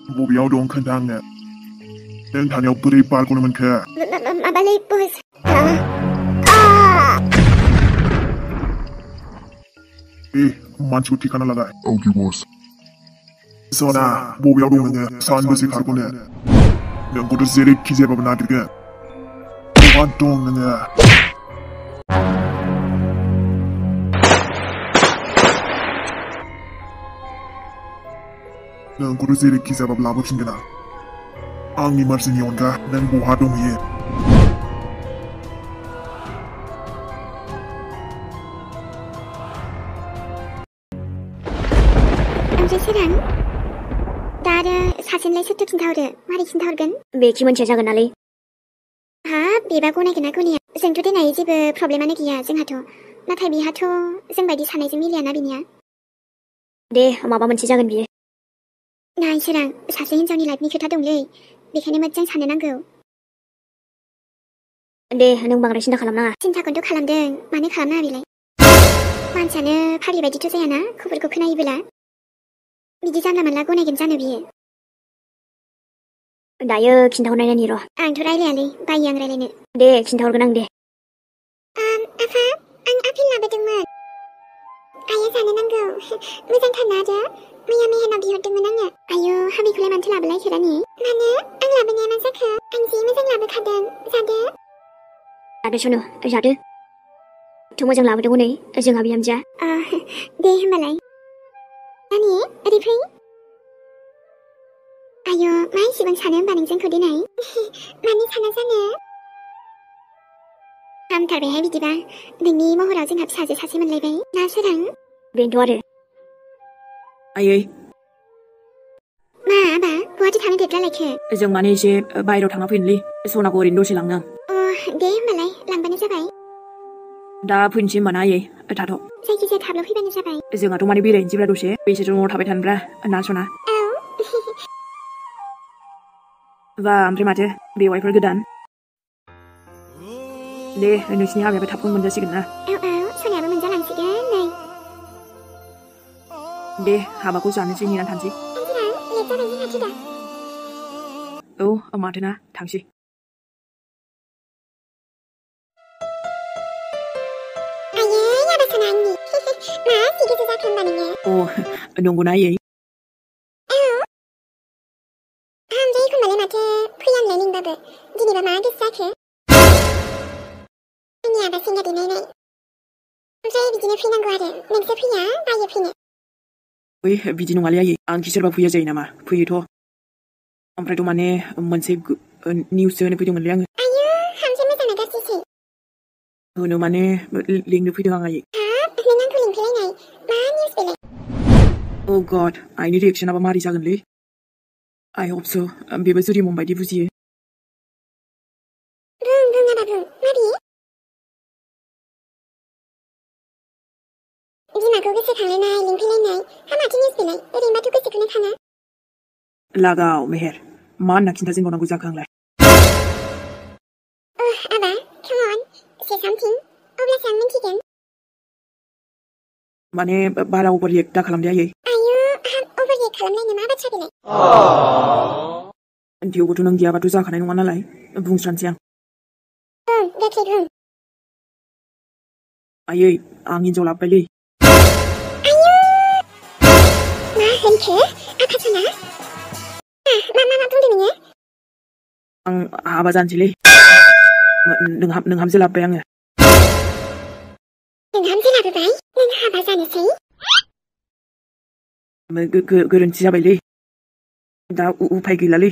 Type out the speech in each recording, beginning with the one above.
बबेयाव दं खोन्था आंनो नों थानायाव बोरै बारग'नो मोनखो माबालै बस मानसिखौ थिखाना लागाय अके बस सना बबेयाव दं नोङो सानबेसे खारग'नो नोंखौथ' जेरैखि जायाबाबो नागिरगोन बहा दं नोङो नोंखौथ' जेरैखि जायाबाबो लाबोफिनगोन आं आंनि मार्जिनि अनगा नों बहा दंहैयो ओमफ्राय सोरां दा आरो सासेनिलाय सोरथो खिन्थाहरो मारै खिन्थाहरगोन बेखि मोनथिया जागोन नालै हाब बेबा गनायगोन ना गनाया जोंथ' देनाय जेबो प्रब्लेमानो गैया जोंहाथ' नाथाय बिहाथ' जोंबायदि साननायजों मिलायाना बिनिया दे माबा मोनसे जागोन बियो नाय सोरां सासे हिनजावनि लाइफनि खोथा दंलै बेखायनो मोजां साननो नांगौ दे नों बांद्राय सिन्था खालामनाङा सिन्थाखौनोथ' खालामदों मानो खालामनाङा बेलाय मानसियानो फाग्लि बायदिथ' जायाना खबरखौ खोनायोबोला बिदि जानला मोनला गनायगोन जानो बियो दायो खिन्थाहरनायनि र' आंथ' रायलायालै बायो आं रायलायनो दे खिन्थाहरगोन आं दे आफा आं आपेल लाबोदोंमोन आइया जानो नांगौ मोजांथारना आरो मैया मेहेनाव बिहरदोंमोन आङो आयौ हाबिखौलाय मानोथो लाबोलायखो रानि मानो आं लाबोनाया मा जाखो आं जि मोजां लाबोखादों जादो सनु जादो थ' मोजां लाबोदों हनै जोंहा बिहामजोआ दे होमबालाय रानि ओरै फै आयौ मा इसेबां सानो होमबा नों जोंखौ देनाय मानो साना जानो हामथारबायहाय बिदिबा नोंनि महराव जोंहा फिसाजो सासे मोनलायबाय ना सोरां बेनोथ' आरो आयै मा आबा बहाथो थांनो देरलालायखो जों माने एसे बायहेरायाव थांना फैनोलै सनाखौ ओरैनो दसे लांनो आं दे होमबालाय लांबानो जाबाय दा फैनोसै होमबा ना आयै थाथ' जायखिजाया थाबल' फैबानो जाबाय जोंहाथ' माने बेरायनोसैब्रा दसे बेसेथ' न'आव थाबाय थानोब्रा ना सना औ बा ओमफ्राय माथो बेवाइफोर गोदान दे नोंसिनि हाबायाबो थाबखौनो मोनजासिगोन ना औ सनायाबो मोनजालांसिगोन नै दे हाबाखौ जानोसै नेनानै थानोसै औ माथोना थांसै अ नंगौना आयै एखनबालाय माथो फैयानलाय लिंबाबो दिनैबा मा गोसो जाखो आंनि आबा सेंग्रा देनायनाय ओमफ्राय बिदिनो फैनांगौ आरो नोंसोर फैया बायो फैनो ओइ बिदि नङालै आयै आंखि सोरबा फैया जायो नामा फैयोथ' ओमफ्रायथ' माने मोनसे निउससो होनो फैदोंमोनलै आङो आयौ हामसै मोजांना गाज्रिसै होनो माने लिंनो फैदों आं आयै हाब नों आंखौ लिंफैलायनाय मा निउस बेलाय अ गड आइनि रिएक्सनाबा मारै जागोनलै आइ हप स' बेबो जुरिमन बायदि बुजियो बुं आबा बुं माबि बिमाखौ गोसोखांलायनाय लिंफैलायनाय हा माथो निउस बेलाय ओरैनोबाथ' गोसोखौनो खाङा लागाव मेहेर मा होनना खिन्थाजेनबावनांगौ जाखो आंलाय आबा come on say something अब्लासो आं मिन्थिगोन माने बारा अभार रिएक्ट दा खालामदे आयै आयौ अभार रिएक्ट खालामनायनो मा बाथ्रा बेलाय थेवबोथ' नों गैयाबाथ' जाखानाय नङा नालाय बुंस्रानोसै आं गोख्रै बुं आयै आं हिनजाव लाबोबायलै आयौ मा होनखो आफा सना मा बुंदों नोङो आं हाबा जानोसैलै नोंहामजो लाबोबाय आङो नोंहामजो लाबोबाय नों हाबा जानोसै गोरोन्थि जाबायलै दा उफाय गैलालै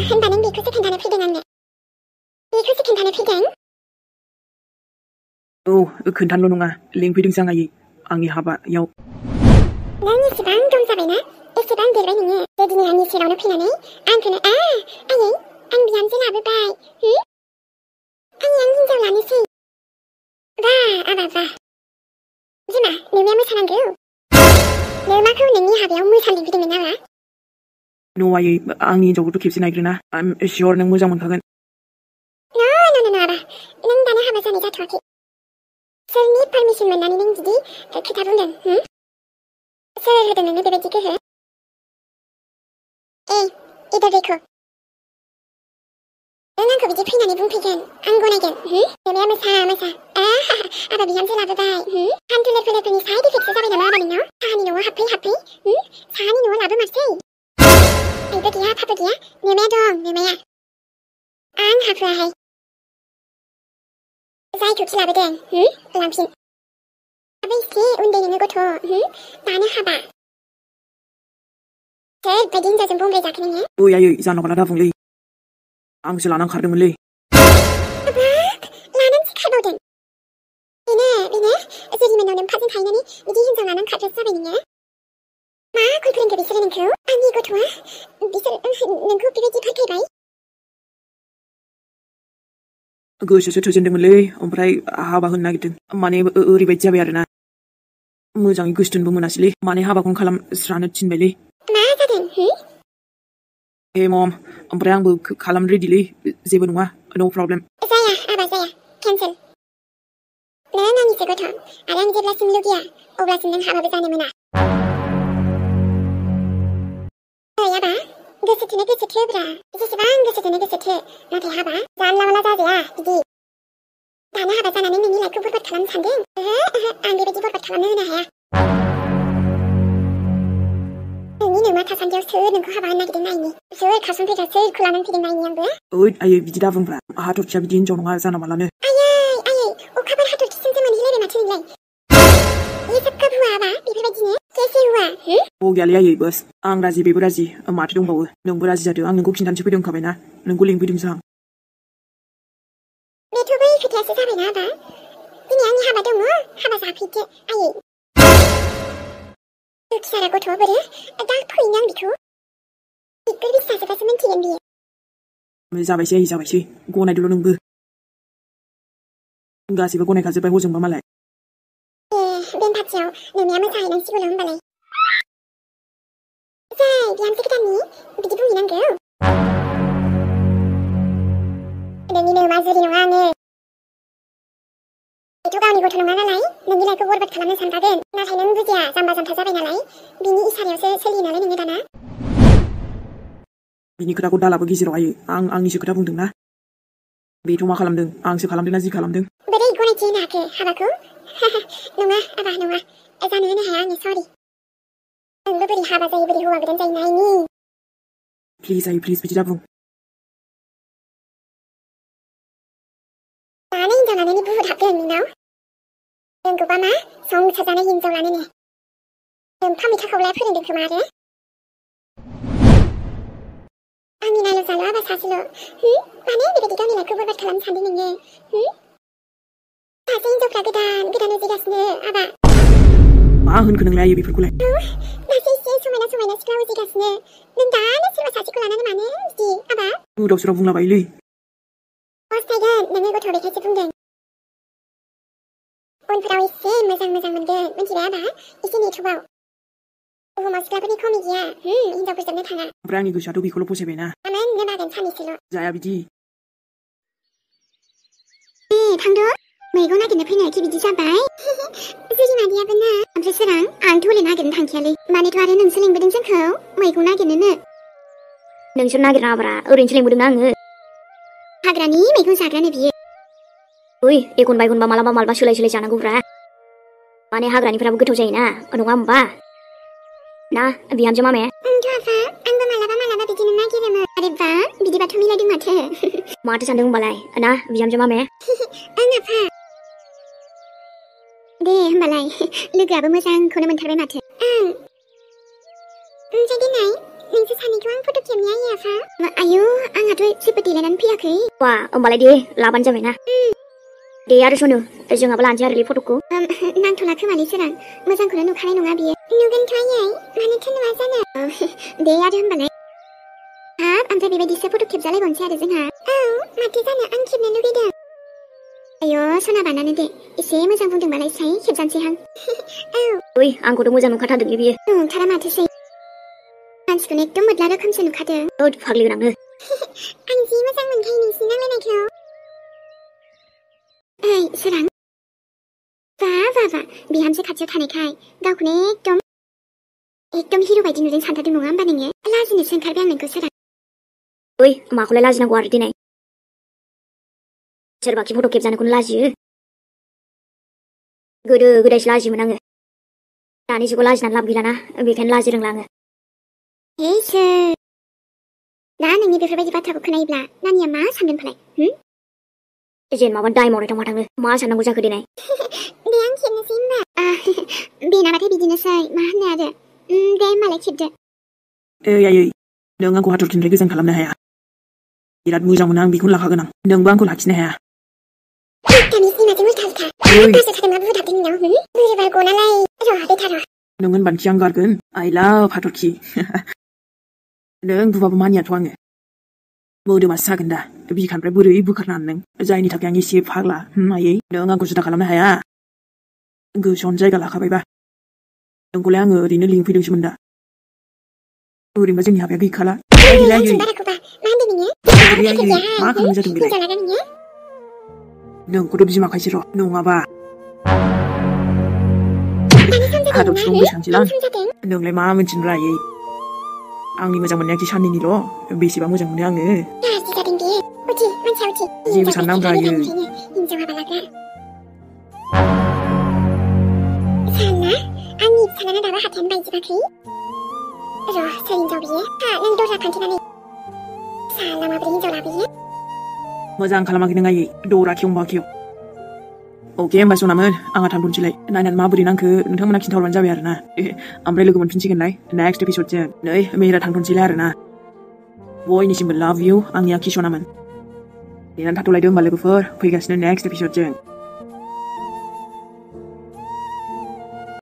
होनबा नों बेखौसो खोन्थानो फैदों आंनो बेखौसो खोन्थानो फैदों औ खोन्थानोल' नङा लिंफैदोंसो आं आयै आंनि हाबायाव नों एसेबां दम जाबायना एसेबां देरबाय नोङो जे दिनै आंनि सेरावनो फैनानै आंखौनो आयै आं बिहामजो लाबोबाय आं हिनजाव लानोसै बा आबा बा बिमा नोंनिया मोसानांगौ नोमाखौ नोंनि हाबायाव मोसानो लिंफैदोंमोन नामा न' आयै आंनि हिनजावखौथ' खेबसे नायग्रोना आं सियर नों मोजां मोनखागोन न' आबा नों दानो हाबा जानाय जाथ'वाखै सोरनि पारमिसन मोननानै नों बिदि खोथा बुंदों सोर होदों नोंनो बेबायदि गोहो? इधर देखो। नों आंखौ बिदि फैनानै बुंफैगोन आं गनायगोन? नोमाया मोसा आबा बिहामजो लाबोबाय। हान्थुले फोलेरफोरनि साइड इफेक्टसो जाबाय नामा आबा नोंनाव? साहानि न'आव हाबफै साहानि न'आव लाबोमारसै। आइबो गैया आफाबो गैया, नोमाया दं नोमाया। आं हाबहोआहाय। जायखौखि लाबोदों लांफिन। आबो एसे उन्दै नोङो गथ', दानो हाबा। सोर बायदि हिनजावजों बंग्राय जाखो नोङो? ओइ आयै जानला दाबुंलै, आंसो लानानै खारदोंमोनलै। हाबाब लानानैसो खारबावदों? बेनो जुरिमानाव नोमफाजों थाहैनानै बिदि हिनजाव लानानै खारग्रासो जाबाय नोङो? मा आखल फोरोंखो बिसोरो नोंखौ? आंनि गथ'आ बिसोर नोंखौ बेबायदि फोथायबाय? गोसोसो थोजेनदोंमोनलै, ओमफ्राय हाबा होनो नागिरदों। माने ओरैबायदि जाबाय आरोना, मोजाङै गोसथोनबो मोनासैलै, माने हाबाखौनो खालामस्रानो थिनबायलै। मा जादों? हे मम, ओमफ्राय आंबो खालामनो रेडिलै, जेबो नङा, नो प्रब्लेम। जाया आबा जाया, केन्सेल। नों आंनिसो गथ', आरो आं जेब्लासिम लुगैया अब्लासिम नों हाबाबो जानो मोना। ओइ आबा, गोसो थोनो गोसो थोब्रा, जेसेबां गोसो थोनो गोसो थो, नाथाय हाबा जानला मानला जाजाया बिदि। दानो हाबा जानानै नोंनि लाइफखौ बरबाद खालामनो सानदों? आं बेबायदि बरबाद खालामनो होनो हाया। नोंनि नोमा थासान्दियाव सोर नोंखौ हाबा होनो नागिरदों नायनि? सोर खारसनफैग्रा, सोरखौ लानानै फैदों नायनि आंबो? ओइ आयै बिदि दाबुंब्रा, हाथरखिया बिदि हिनजाव नङा जाना मालानो। आयै अखाफोर हाथरखिजोंसो मोनहैलायबाय माथो नोंलाय? ये सब कब हुआ आबा? बेफोरबायदिनो कैसे हुआ? गैयालै आयै बस, आं राजि बेबो राजि, माथो दंबावो, नोंबो राजि जादो, आं नोंखौ खिन्थानोसो फैदों होनखाबायना, नोंखौ लिंफैदोंसो आं। बेथ' बै खोथायासो जाबायना आबा, दिनै आंनि हाबा दङ, हाबा जाफैदो आयै। दुखियारा गथ' बोरो, दा फैनो आं बिखौ बिगुर बिसाजोबासो मिन्थिगोन बियो। जाबायसै आयै जाबायसै, गनायदोल' नोंबो। गासैबो गनायखाजोब्बाय हजोंबा मालाय। बेनपाथियाव नोमाया मोसाहैनांसिगौल' होनबालाय। जाय बिहामजो गोदाननि बिदि बुंहैनांगौ? नोंनि नोमा जुरि नङा आङो। बेथ' गावनि गथ' नङा नालाय, नोंनि लाइफखौ बरबाद खालामनो सानखागोन। नाथाय नों बुजिया, जाम्बा जाम्था जाबाय नालाय, बिनि इसारायावसो सोलियो नालाय नोङो दाना। बिनि खोथाखौ दालाबो गेजेराव आयै, आं आंनिसो खोथा बुंदोंना। बेथ' मा खालामदों, आंसो खालामदोंना जि खालामदों। बोरै गनायथि होनो हाखो हाबाखौ? नङा आबा नङा, जानो होनो हाया आङो, सरि। नोंबो बोरै हाबा जायो, बोरै हौवा गोदान जायो नायनि। प्लिज आयै प्लिज बिदि दाबुं। दानो हिनजाव लानायनि बुहुद हाबदों नोंनाव। रोंगौबा मा संसार जानाय हिनजाव लानोनो। नोमफा मैथा खावलाया फोरोंदों खोमा आरो। आंनि नायल' जाल' आबा सासेल', मानो बेबायदि गावनि लाइफखौ बरबाद खालामनो सानदों नोङो? सासे हिनजावफ्रा गोदान उजिगासिनो आबा। मा होनखो नोंलाय आयै बेफोरखौलाय? दासो एसे समायना सिख्ला उजिगासिनो, नों दानो सोरबा सासेखौ लानानै मानो बिदि आबा? गोदाव सोराव बुंलाबायोलै। फस्थायगोन नोङो गथ' बेखायसो बुंदों। उनफोराव एसे मोजां मोनगोन, मिन्थिबाय आबा? एसे नेथ'बाव। बुहुमाव सिख्लाफोरनि खमि गैया, हिनजावफोर जोबनो थाङा। ओमफ्राय आंनि गोसोआथ' बेखौल' फसायबायना। मोननो बागोन सानैसोल'। जाया बिदि। थांद', मैगं नागिरनो फैनायखि बिदि जाबाय। जुरिमादैयाबो ना, ओमफ्राय सोरां, आंथ' हले नागिरनो थांखायालै। मानोथ' आरो नोंसो लिंबोदों जोंखौ मैगं नागिरनोनो। नोंसोर नागिरनाङाब्रा, ओरैनोसो लिंबोदों आङो। हाग्रानि मैगं जाग्रानो बियो। ओइ एखनबा मालाबा सोलाय जानांगौब्रा। माने हाग्रानिफ्राबो गोथाव जायोना, नङा होमबा? ना बिहामजो मामे? आंथ' आफा, आंबो मालाबा बिदिनो नागिरोमोन। आरे बा, बिदिबाथ' मिलायदों माथो। माथो सानदों होनबालाय, ना बिहामजो मामे? ओं आफा। दे होमबालाय, लोगोआबो मोजांखौनो मोनथारबाय माथो। ओमफ्राय देनाय, नोंसोर सानैखौ आं फट' खेबनि आयै आफा। आयौ, आंहाथ' जेबो देलायनानै फैयाखै। वा, होमबालाय दे, लाबानो जाबायना। दे आरो सनु, जोंहाबो लानोसै आरोलै फट'खौ। नांथ'ला खोमालै सोरां, मोजांखौनो नुखानाय नङा बियो। नुगोनथ' आयै, मानोथो नुवा जानो। दे आरो होमबालाय। हाब, ओमफ्राय बेबायदिसो फट' खेबजालायबावनोसै आरो जोंहा। औ, माथो जानो, आं खेबनो लुगैदों। आयौ, सना बानानो दे, एसे मोजां बुंदोंबालाय साइ खेबजानोसैहां। औ। ओइ, आंखौथ' मोजां नुखाथारदोंलै बियो। नंथारा माथोसै। मानसिखौनो एकदम मोद्ला रोखोमसो नुखादों। ओद फाग्लि गोनांनो। आं जि मोजां मोनखायो नोंसिनि नांलायनायखौ। ओइ सोरां, बा बिहामजो खाथियाव थानायखाय गावखौनो एकदम एकदम हिरो बायदि नुदों सानथारदों नङा होमबा नोङो लाजिनोसो ओंखारबाय आं नोंखौ सोरां ओइ माखौलाय लाजिनांगौ आरो दिनै सोरबाखि फट' खेबजानोखौनो लाजियो गोदो गोदायसो लाजियोमोन आङो दानि जुगाव लाजिनानै लाब गैलाना बेखायनो लाजि रोंला आङो हे सोर दा नोंनि बेफोरबायदि बाथ्राखौ खोनायोब्ला नानिया मा सानगोन फालाय जेन माबा दाय मावनाय थांबा थाङो मा साननांगौ जाखो दिनै दे आं खेबनोसै होमबा बेनाबाथाय बिदिनोसै मा होनो आरो दे होमबालाय खेबदो ओइ आयै नों आंखौ हाथरखिनिफ्राय गोजान खालामनो हाया बिराद मोजां मोनो आं बेखौनो लाखागोन आं नोंबो आंखौ लाखिनो हाया नों होनबानोखि आं गारगोन आइ लाभ हाथरखि नों बुबाबो मानियाथ' आङो मोदोमासो सागोन दा बिखानिफ्राय बोरै बोखारनो नों जायनि थाखाय आं एसे फाग्ला आयै नों आंखौ जुदा खालामनो हाया गोसोआवनो जायगा लाखाबायबा नोंखौलाय आङो ओरैनो लिंफैदोंसोमोन दा ओरैनोबा जोंनि हाबाया गैखाला मा खालामनाय जादों बेलाय नोंखौथ' बिमाखायसो र' नङाबा हाथरखिखौ गोसोखांसैलां नोंलाय मा मोनथिनो रायै आंनि मोजां मोननायाखि साननैनिल' बेसेबा मोजां मोनो आङो जेबो साननांब्रा आयै आंनि फिसालाना दाबो हाथायानो बायजोबाखै र' सोर हिनजाव बियो नों दरजा फांथेनानै साला माबोरै हिनजाव लाबोयो मोजां खालामाखै नों आयै दरा खेवबा खेव अके होमबा सनामोन आंहा थांथ'नोसैलाय नायनानै माबोरै नांखो नोंथांमोना खिन्थाहरबानो जाबाय आरोना ओमफ्राय लोगो मोनफिनसिगोनलाय नेक्स्ट एपिसडजों नै मेहेरा थांथ'नोसैलाय आरोना बयनिसिमबो लाभ इउ आंनि आखि सनामोन नेनानै थाथ'लायदो होमबा लोगोफोर फैगासिनो नेक्स्ट एपिसडजों